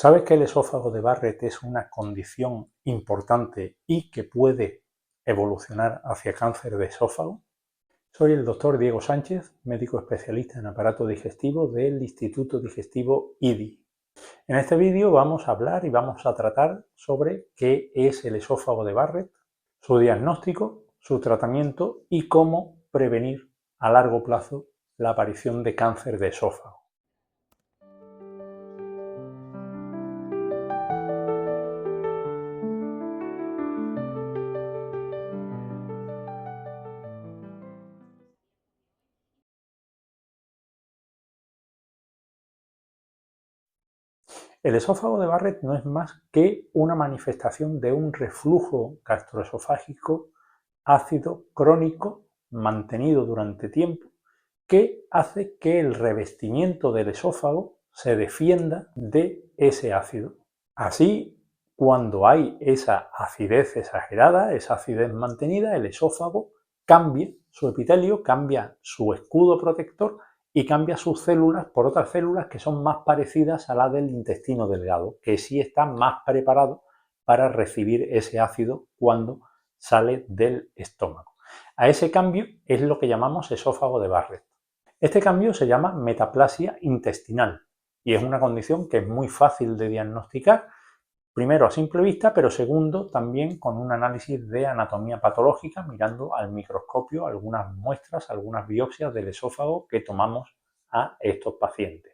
¿Sabes que el esófago de Barrett es una condición importante y que puede evolucionar hacia cáncer de esófago? Soy el doctor Diego Sánchez, médico especialista en aparato digestivo del Instituto Digestivo IDI. En este vídeo vamos a hablar y vamos a tratar sobre qué es el esófago de Barrett, su diagnóstico, su tratamiento y cómo prevenir a largo plazo la aparición de cáncer de esófago. El esófago de Barrett no es más que una manifestación de un reflujo gastroesofágico ácido crónico mantenido durante tiempo que hace que el revestimiento del esófago se defienda de ese ácido. Así, cuando hay esa acidez exagerada, esa acidez mantenida, el esófago cambia su epitelio, cambia su escudo protector y cambia sus células por otras células que son más parecidas a las del intestino delgado, que sí están más preparados para recibir ese ácido cuando sale del estómago. A ese cambio es lo que llamamos esófago de Barrett. Este cambio se llama metaplasia intestinal y es una condición que es muy fácil de diagnosticar, primero a simple vista, pero segundo también con un análisis de anatomía patológica, mirando al microscopio algunas muestras, algunas biopsias del esófago que tomamos a estos pacientes.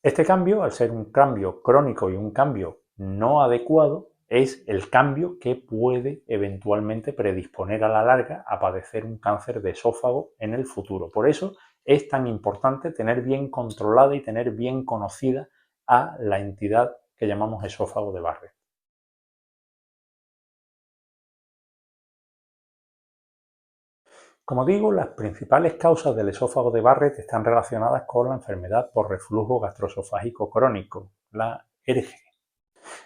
Este cambio, al ser un cambio crónico y un cambio no adecuado, es el cambio que puede eventualmente predisponer a la larga a padecer un cáncer de esófago en el futuro. Por eso es tan importante tener bien controlada y tener bien conocida a la entidad que llamamos esófago de Barrett. Como digo, las principales causas del esófago de Barrett están relacionadas con la enfermedad por reflujo gastroesofágico crónico, la ERGE.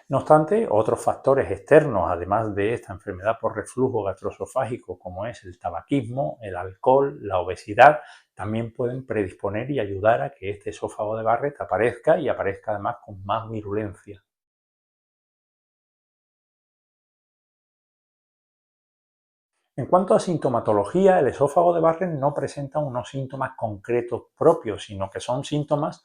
No obstante, otros factores externos, además de esta enfermedad por reflujo gastroesofágico, como es el tabaquismo, el alcohol, la obesidad, también pueden predisponer y ayudar a que este esófago de Barrett aparezca y aparezca además con más virulencia. En cuanto a sintomatología, el esófago de Barrett no presenta unos síntomas concretos propios, sino que son síntomas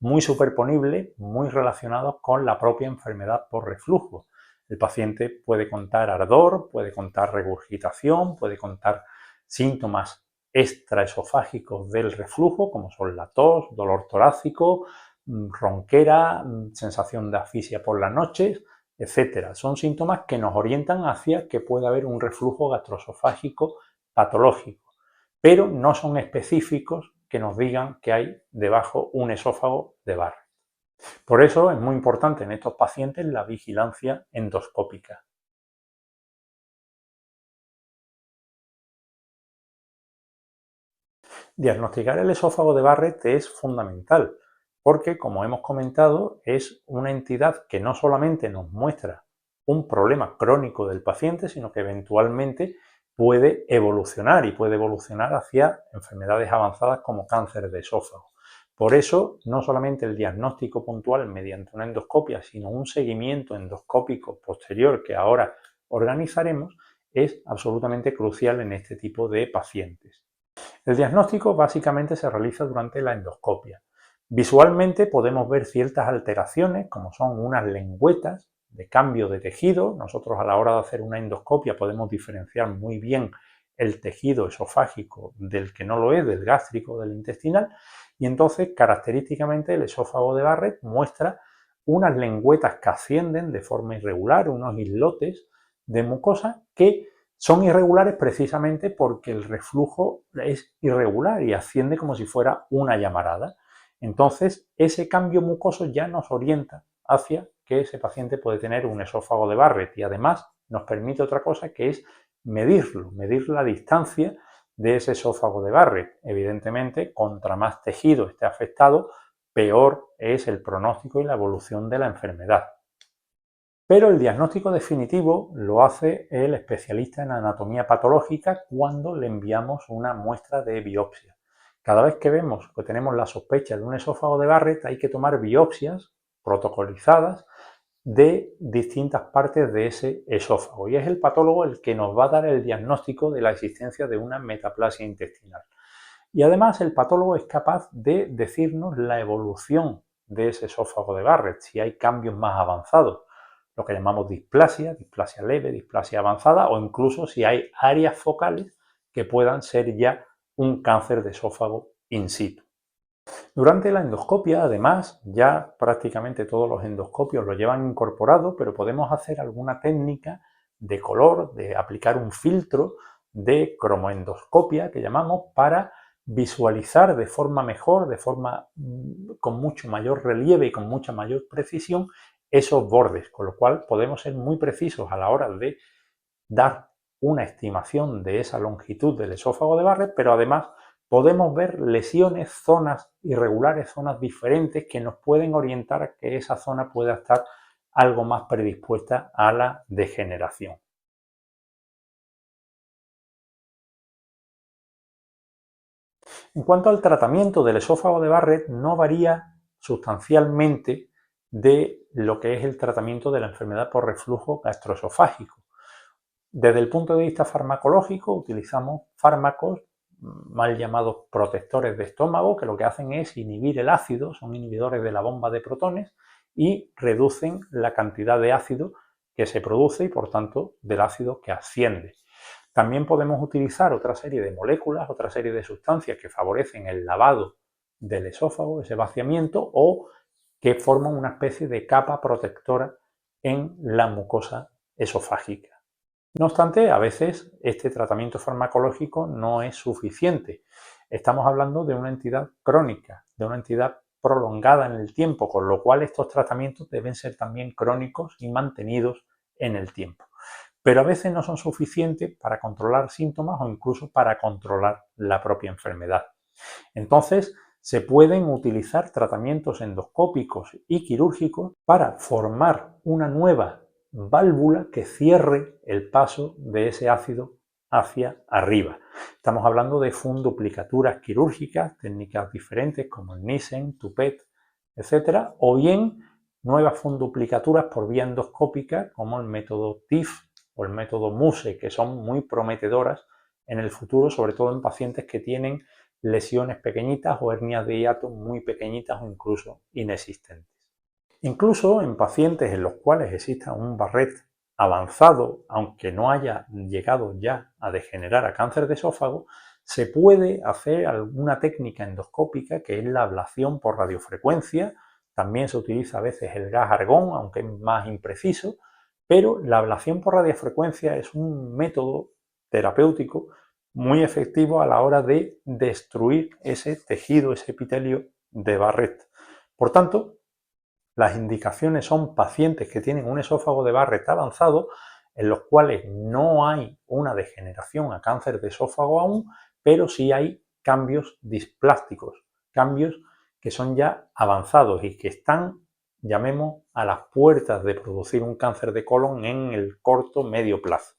muy superponibles, muy relacionados con la propia enfermedad por reflujo. El paciente puede contar ardor, puede contar regurgitación, puede contar síntomas extraesofágicos del reflujo, como son la tos, dolor torácico, ronquera, sensación de asfixia por las noches, etcétera. Son síntomas que nos orientan hacia que pueda haber un reflujo gastroesofágico patológico, pero no son específicos que nos digan que hay debajo un esófago de Barrett. Por eso es muy importante en estos pacientes la vigilancia endoscópica. Diagnosticar el esófago de Barrett es fundamental porque, como hemos comentado, es una entidad que no solamente nos muestra un problema crónico del paciente, sino que eventualmente puede evolucionar y puede evolucionar hacia enfermedades avanzadas como cáncer de esófago. Por eso, no solamente el diagnóstico puntual mediante una endoscopia, sino un seguimiento endoscópico posterior que ahora organizaremos, es absolutamente crucial en este tipo de pacientes. El diagnóstico básicamente se realiza durante la endoscopia. Visualmente podemos ver ciertas alteraciones, como son unas lengüetas de cambio de tejido. Nosotros a la hora de hacer una endoscopia podemos diferenciar muy bien el tejido esofágico del que no lo es, del gástrico, del intestinal, y entonces característicamente el esófago de Barrett muestra unas lengüetas que ascienden de forma irregular, unos islotes de mucosa que son irregulares precisamente porque el reflujo es irregular y asciende como si fuera una llamarada. Entonces, ese cambio mucoso ya nos orienta hacia que ese paciente puede tener un esófago de Barrett y además nos permite otra cosa que es medirlo, medir la distancia de ese esófago de Barrett. Evidentemente, contra más tejido esté afectado, peor es el pronóstico y la evolución de la enfermedad. Pero el diagnóstico definitivo lo hace el especialista en anatomía patológica cuando le enviamos una muestra de biopsia. Cada vez que vemos que tenemos la sospecha de un esófago de Barrett hay que tomar biopsias protocolizadas de distintas partes de ese esófago y es el patólogo el que nos va a dar el diagnóstico de la existencia de una metaplasia intestinal. Y además el patólogo es capaz de decirnos la evolución de ese esófago de Barrett, si hay cambios más avanzados, lo que llamamos displasia, displasia leve, displasia avanzada o incluso si hay áreas focales que puedan ser ya un cáncer de esófago in situ. Durante la endoscopia, además, ya prácticamente todos los endoscopios lo llevan incorporado, pero podemos hacer alguna técnica de color, de aplicar un filtro de cromoendoscopia que llamamos para visualizar de forma mejor, de forma con mucho mayor relieve y con mucha mayor precisión esos bordes, con lo cual podemos ser muy precisos a la hora de dar una estimación de esa longitud del esófago de Barrett, pero además podemos ver lesiones, zonas irregulares, zonas diferentes que nos pueden orientar a que esa zona pueda estar algo más predispuesta a la degeneración. En cuanto al tratamiento del esófago de Barrett, no varía sustancialmente de lo que es el tratamiento de la enfermedad por reflujo gastroesofágico. Desde el punto de vista farmacológico, utilizamos fármacos mal llamados protectores de estómago, que lo que hacen es inhibir el ácido, son inhibidores de la bomba de protones y reducen la cantidad de ácido que se produce y por tanto del ácido que asciende. También podemos utilizar otra serie de moléculas, otra serie de sustancias que favorecen el lavado del esófago, ese vaciamiento, o que forman una especie de capa protectora en la mucosa esofágica. No obstante, a veces este tratamiento farmacológico no es suficiente. Estamos hablando de una entidad crónica, de una entidad prolongada en el tiempo, con lo cual estos tratamientos deben ser también crónicos y mantenidos en el tiempo. Pero a veces no son suficientes para controlar síntomas o incluso para controlar la propia enfermedad. Entonces, se pueden utilizar tratamientos endoscópicos y quirúrgicos para formar una nueva válvula que cierre el paso de ese ácido hacia arriba. Estamos hablando de funduplicaturas quirúrgicas, técnicas diferentes como el Nissen, Toupet, etc. O bien nuevas funduplicaturas por vía endoscópica como el método TIF o el método Muse, que son muy prometedoras en el futuro, sobre todo en pacientes que tienen lesiones pequeñitas o hernias de hiato muy pequeñitas o incluso inexistentes. Incluso en pacientes en los cuales exista un Barrett avanzado, aunque no haya llegado ya a degenerar a cáncer de esófago, se puede hacer alguna técnica endoscópica que es la ablación por radiofrecuencia. También se utiliza a veces el gas argón, aunque es más impreciso, pero la ablación por radiofrecuencia es un método terapéutico muy efectivo a la hora de destruir ese tejido, ese epitelio de Barrett. Por tanto, las indicaciones son pacientes que tienen un esófago de Barrett avanzado, en los cuales no hay una degeneración a cáncer de esófago aún, pero sí hay cambios displásticos, cambios que son ya avanzados y que están, llamemos, a las puertas de producir un cáncer de colon en el corto medio plazo.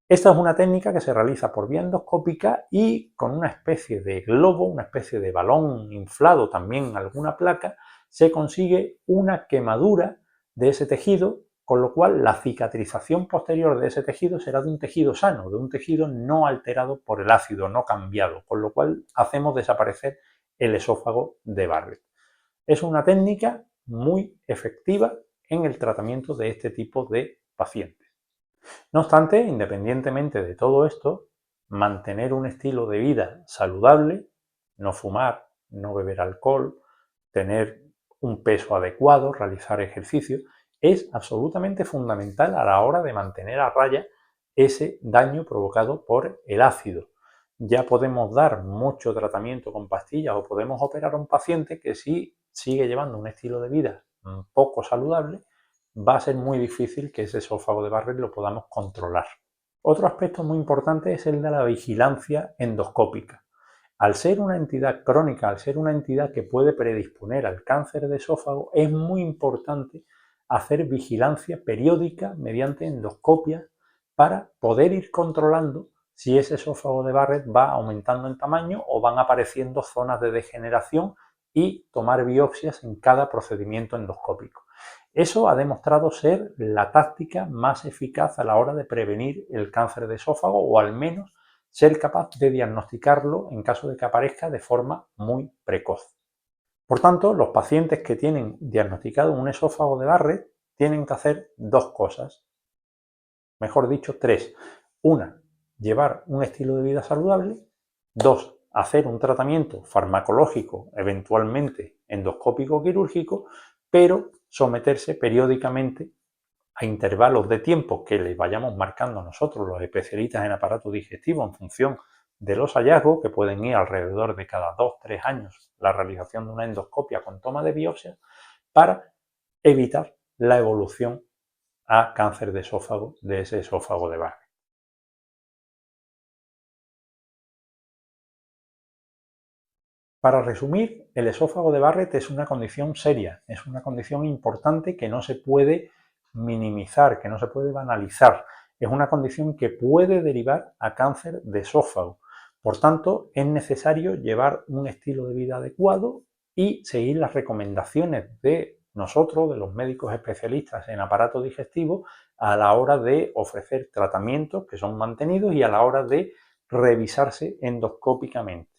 Esta es una técnica que se realiza por vía endoscópica y con una especie de globo, una especie de balón inflado también en alguna placa, se consigue una quemadura de ese tejido, con lo cual la cicatrización posterior de ese tejido será de un tejido sano, de un tejido no alterado por el ácido, no cambiado, con lo cual hacemos desaparecer el esófago de Barrett. Es una técnica muy efectiva en el tratamiento de este tipo de pacientes. No obstante, independientemente de todo esto, mantener un estilo de vida saludable, no fumar, no beber alcohol, tener un peso adecuado, realizar ejercicio, es absolutamente fundamental a la hora de mantener a raya ese daño provocado por el ácido. Ya podemos dar mucho tratamiento con pastillas o podemos operar a un paciente que si sigue llevando un estilo de vida poco saludable, va a ser muy difícil que ese esófago de Barrett lo podamos controlar. Otro aspecto muy importante es el de la vigilancia endoscópica. Al ser una entidad crónica, al ser una entidad que puede predisponer al cáncer de esófago, es muy importante hacer vigilancia periódica mediante endoscopia para poder ir controlando si ese esófago de Barrett va aumentando en tamaño o van apareciendo zonas de degeneración y tomar biopsias en cada procedimiento endoscópico. Eso ha demostrado ser la táctica más eficaz a la hora de prevenir el cáncer de esófago, o al menos ser capaz de diagnosticarlo en caso de que aparezca de forma muy precoz. Por tanto, los pacientes que tienen diagnosticado un esófago de Barrett tienen que hacer dos cosas, mejor dicho, tres. Una, llevar un estilo de vida saludable. Dos, hacer un tratamiento farmacológico, eventualmente endoscópico quirúrgico, pero someterse periódicamente a intervalos de tiempo que les vayamos marcando nosotros, los especialistas en aparato digestivo, en función de los hallazgos, que pueden ir alrededor de cada 2-3 años la realización de una endoscopia con toma de biopsia, para evitar la evolución a cáncer de esófago de ese esófago de Barrett. Para resumir, el esófago de Barrett es una condición seria, es una condición importante que no se puede minimizar, que no se puede banalizar. Es una condición que puede derivar a cáncer de esófago. Por tanto, es necesario llevar un estilo de vida adecuado y seguir las recomendaciones de nosotros, de los médicos especialistas en aparato digestivo, a la hora de ofrecer tratamientos que son mantenidos y a la hora de revisarse endoscópicamente.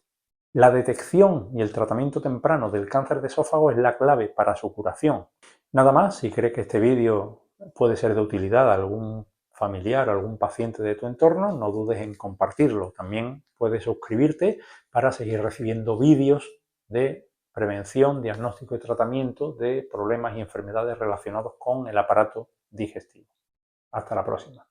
La detección y el tratamiento temprano del cáncer de esófago es la clave para su curación. Nada más, si crees que este vídeo puede ser de utilidad a algún familiar o algún paciente de tu entorno, no dudes en compartirlo. También puedes suscribirte para seguir recibiendo vídeos de prevención, diagnóstico y tratamiento de problemas y enfermedades relacionados con el aparato digestivo. Hasta la próxima.